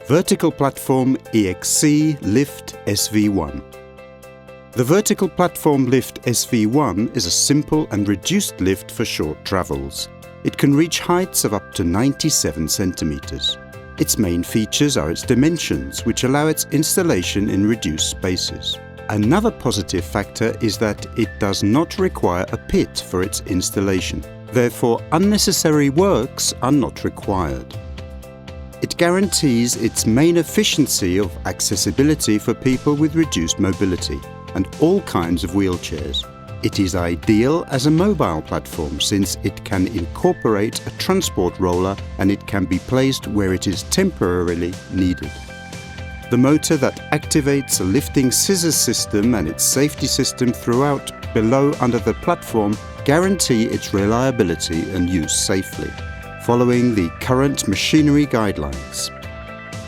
Vertical Platform EXC Lift SV1. The Vertical Platform Lift SV1 is a simple and reduced lift for short travels. It can reach heights of up to 97 centimeters. Its main features are its dimensions, which allow its installation in reduced spaces. Another positive factor is that it does not require a pit for its installation. Therefore, unnecessary works are not required. It guarantees its main efficiency of accessibility for people with reduced mobility and all kinds of wheelchairs. It is ideal as a mobile platform since it can incorporate a transport roller and it can be placed where it is temporarily needed. The motor that activates a lifting scissors system and its safety system throughout below under the platform guarantee its reliability and use safely, following the current machinery guidelines.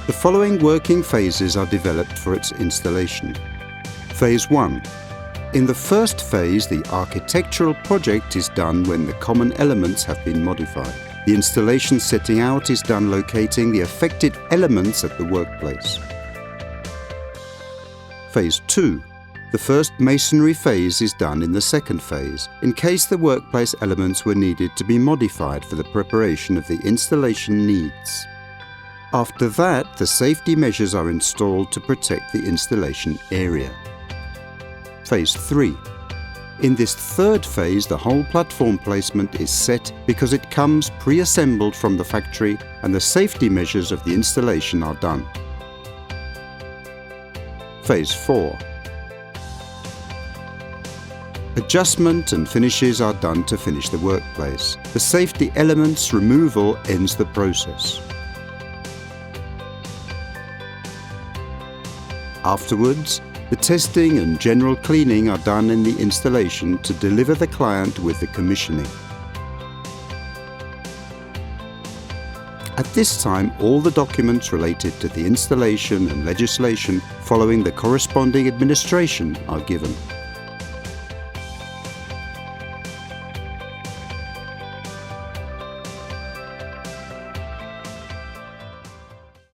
The following working phases are developed for its installation. Phase 1. In the first phase, the architectural project is done when the common elements have been modified. The installation setting out is done locating the affected elements at the workplace. Phase 2. The first masonry phase is done in the second phase, in case the workplace elements were needed to be modified for the preparation of the installation needs. After that, the safety measures are installed to protect the installation area. Phase 3. In this third phase, the whole platform placement is set because it comes pre-assembled from the factory and the safety measures of the installation are done. Phase 4. Adjustment and finishes are done to finish the workplace. The safety elements removal ends the process. Afterwards, the testing and general cleaning are done in the installation to deliver the client with the commissioning. At this time, all the documents related to the installation and legislation following the corresponding administration are given.